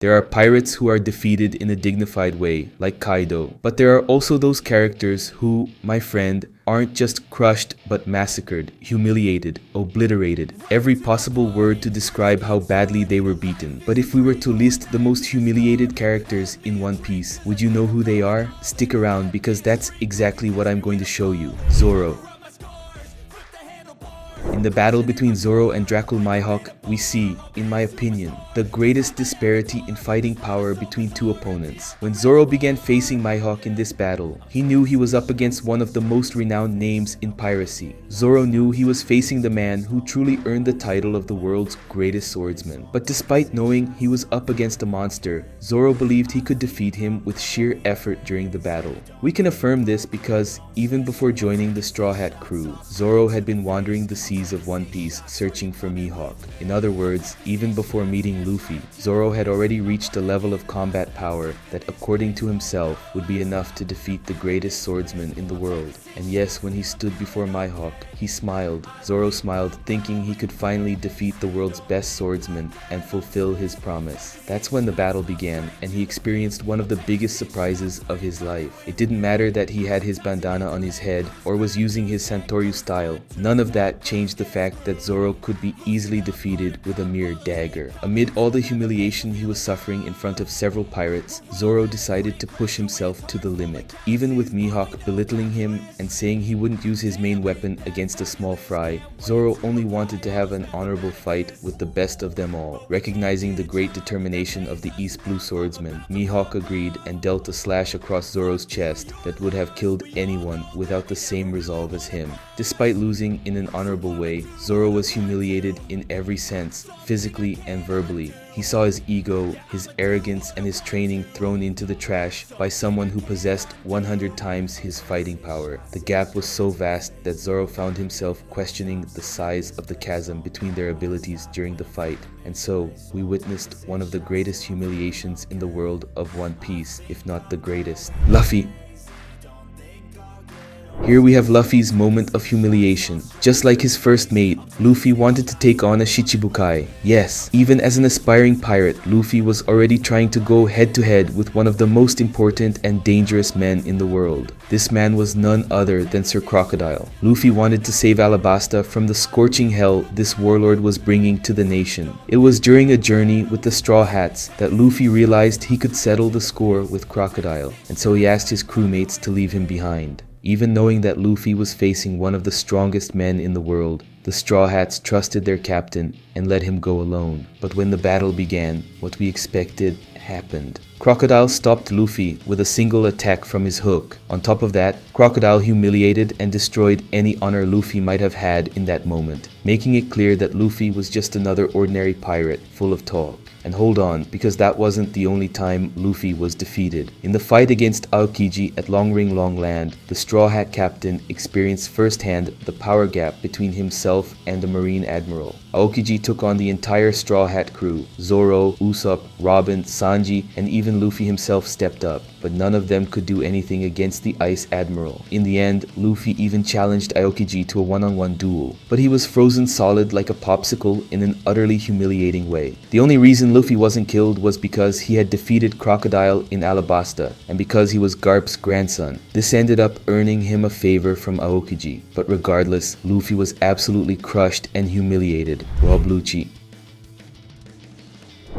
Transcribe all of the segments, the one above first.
There are pirates who are defeated in a dignified way, like Kaido. But there are also those characters who, my friend, aren't just crushed but massacred, humiliated, obliterated. Every possible word to describe how badly they were beaten. But if we were to list the most humiliated characters in One Piece, would you know who they are? Stick around because that's exactly what I'm going to show you. Zoro. In the battle between Zoro and Draco Mihawk, we see, in my opinion, the greatest disparity in fighting power between two opponents. When Zoro began facing Mihawk in this battle, he knew he was up against one of the most renowned names in piracy. Zoro knew he was facing the man who truly earned the title of the world's greatest swordsman. But despite knowing he was up against a monster, Zoro believed he could defeat him with sheer effort during the battle. We can affirm this because, even before joining the Straw Hat crew, Zoro had been wandering the seas of One Piece searching for Mihawk. In other words, even before meeting Luffy, Zoro had already reached a level of combat power that, according to himself, would be enough to defeat the greatest swordsman in the world. And yes, when he stood before Mihawk, he smiled. Zoro smiled, thinking he could finally defeat the world's best swordsman and fulfill his promise. That's when the battle began, and he experienced one of the biggest surprises of his life. It didn't matter that he had his bandana on his head or was using his Santoryu style. None of that changed the fact that Zoro could be easily defeated with a mere dagger. Amid all the humiliation he was suffering in front of several pirates, Zoro decided to push himself to the limit. Even with Mihawk belittling him and saying he wouldn't use his main weapon against a small fry, Zoro only wanted to have an honorable fight with the best of them all. Recognizing the great determination of the East Blue swordsman, Mihawk agreed and dealt a slash across Zoro's chest that would have killed anyone without the same resolve as him. Despite losing in an honorable way, Zoro was humiliated in every sense, physically and verbally. He saw his ego, his arrogance, and his training thrown into the trash by someone who possessed 100 times his fighting power. The gap was so vast that Zoro found himself questioning the size of the chasm between their abilities during the fight. And so, we witnessed one of the greatest humiliations in the world of One Piece, if not the greatest. Luffy. Here we have Luffy's moment of humiliation. Just like his first mate, Luffy wanted to take on a Shichibukai. Yes, even as an aspiring pirate, Luffy was already trying to go head-to-head with one of the most important and dangerous men in the world. This man was none other than Sir Crocodile. Luffy wanted to save Alabasta from the scorching hell this warlord was bringing to the nation. It was during a journey with the Straw Hats that Luffy realized he could settle the score with Crocodile, and so he asked his crewmates to leave him behind. Even knowing that Luffy was facing one of the strongest men in the world, the Straw Hats trusted their captain and let him go alone. But when the battle began, what we expected happened. Crocodile stopped Luffy with a single attack from his hook. On top of that, Crocodile humiliated and destroyed any honor Luffy might have had in that moment, making it clear that Luffy was just another ordinary pirate full of talk. And hold on, because that wasn't the only time Luffy was defeated. In the fight against Aokiji at Long Ring Long Land, the Straw Hat captain experienced firsthand the power gap between himself and the Marine Admiral. Aokiji took on the entire Straw Hat crew. Zoro, Usopp, Robin, Sanji, and even Luffy himself stepped up, but none of them could do anything against the Ice Admiral. In the end, Luffy even challenged Aokiji to a one-on-one duel, but he was frozen solid like a popsicle in an utterly humiliating way. The only reason Luffy wasn't killed was because he had defeated Crocodile in Alabasta, and because he was Garp's grandson. This ended up earning him a favor from Aokiji, but regardless, Luffy was absolutely crushed and humiliated. Rob Lucci.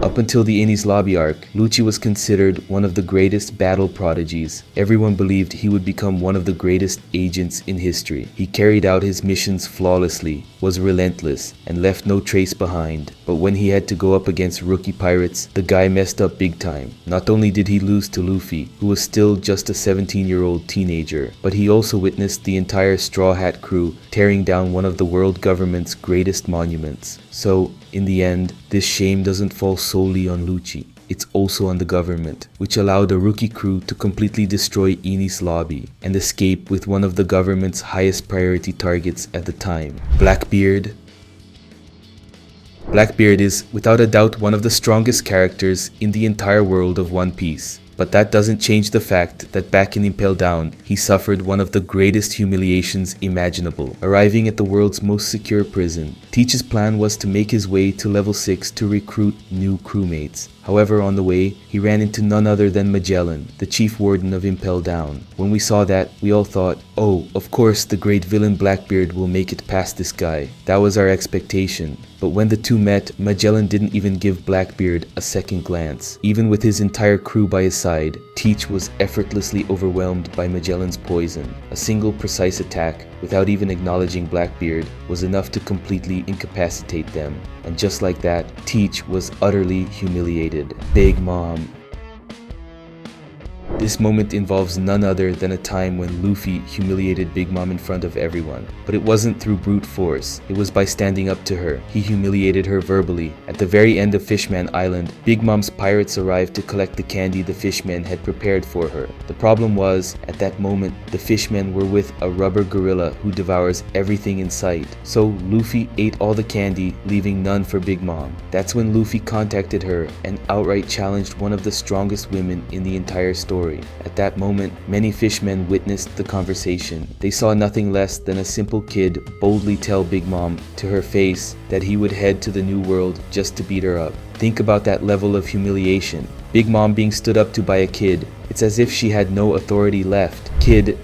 Up until the Enies Lobby arc, Lucci was considered one of the greatest battle prodigies. Everyone believed he would become one of the greatest agents in history. He carried out his missions flawlessly, was relentless, and left no trace behind. But when he had to go up against rookie pirates, the guy messed up big time. Not only did he lose to Luffy, who was still just a 17-year-old teenager, but he also witnessed the entire Straw Hat crew tearing down one of the world government's greatest monuments. So, in the end, this shame doesn't fall solely on Lucci. It's also on the government, which allowed a rookie crew to completely destroy Enies Lobby and escape with one of the government's highest priority targets at the time, Blackbeard. Blackbeard is, without a doubt, one of the strongest characters in the entire world of One Piece. But that doesn't change the fact that back in Impel Down, he suffered one of the greatest humiliations imaginable. Arriving at the world's most secure prison, Teach's plan was to make his way to level 6 to recruit new crewmates. However, on the way, he ran into none other than Magellan, the chief warden of Impel Down. When we saw that, we all thought, oh, of course the great villain Blackbeard will make it past this guy. That was our expectation. But when the two met, Magellan didn't even give Blackbeard a second glance. Even with his entire crew by his side, Teach was effortlessly overwhelmed by Magellan's poison. A single precise attack, without even acknowledging Blackbeard, was enough to completely incapacitate them. And just like that, Teach was utterly humiliated. Big Mom. This moment involves none other than a time when Luffy humiliated Big Mom in front of everyone. But it wasn't through brute force, it was by standing up to her. He humiliated her verbally. At the very end of Fishman Island, Big Mom's pirates arrived to collect the candy the fishmen had prepared for her. The problem was, at that moment, the fishmen were with a rubber gorilla who devours everything in sight. So Luffy ate all the candy, leaving none for Big Mom. That's when Luffy contacted her and outright challenged one of the strongest women in the entire story. At that moment, many fishmen witnessed the conversation. They saw nothing less than a simple kid boldly tell Big Mom to her face that he would head to the New World just to beat her up. Think about that level of humiliation. Big Mom being stood up to by a kid. It's as if she had no authority left. Kid.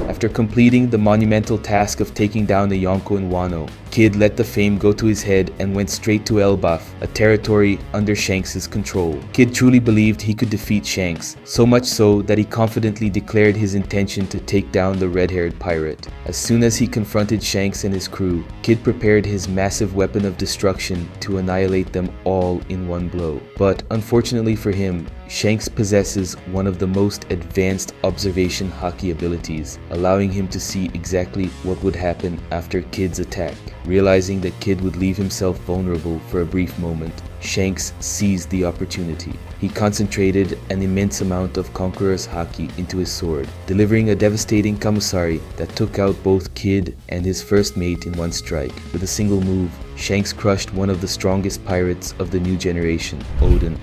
After completing the monumental task of taking down the Yonko and Wano, Kid let the fame go to his head and went straight to Elbaf, a territory under Shanks' control. Kid truly believed he could defeat Shanks, so much so that he confidently declared his intention to take down the red-haired pirate. As soon as he confronted Shanks and his crew, Kid prepared his massive weapon of destruction to annihilate them all in one blow. But unfortunately for him, Shanks possesses one of the most advanced observation haki abilities, allowing him to see exactly what would happen after Kid's attack. Realizing that Kid would leave himself vulnerable for a brief moment, Shanks seized the opportunity. He concentrated an immense amount of Conqueror's haki into his sword, delivering a devastating Kamusari that took out both Kid and his first mate in one strike. With a single move, Shanks crushed one of the strongest pirates of the new generation, Oden.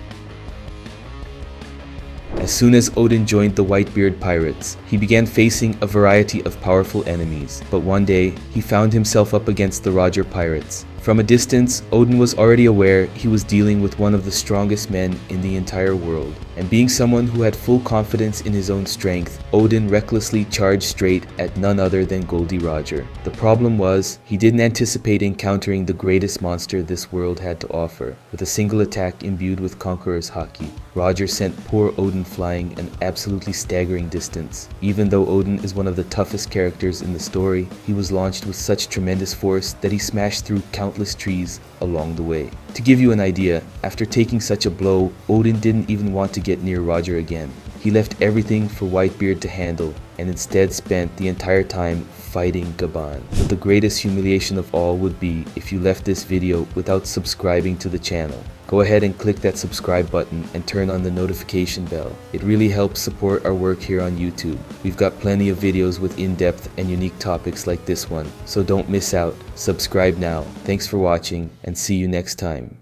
As soon as Oden joined the Whitebeard pirates, he began facing a variety of powerful enemies, but one day, he found himself up against the Roger pirates. From a distance, Oden was already aware he was dealing with one of the strongest men in the entire world. And being someone who had full confidence in his own strength, Oden recklessly charged straight at none other than Goldie Roger. The problem was, he didn't anticipate encountering the greatest monster this world had to offer. With a single attack imbued with Conqueror's haki, Roger sent poor Oden flying an absolutely staggering distance. Even though Oden is one of the toughest characters in the story, he was launched with such tremendous force that he smashed through countless trees along the way. To give you an idea, after taking such a blow, Oden didn't even want to get near Roger again. He left everything for Whitebeard to handle and instead spent the entire time fighting Gaban. But the greatest humiliation of all would be if you left this video without subscribing to the channel. Go ahead and click that subscribe button and turn on the notification bell. It really helps support our work here on YouTube. We've got plenty of videos with in-depth and unique topics like this one, so don't miss out. Subscribe now. Thanks for watching and see you next time.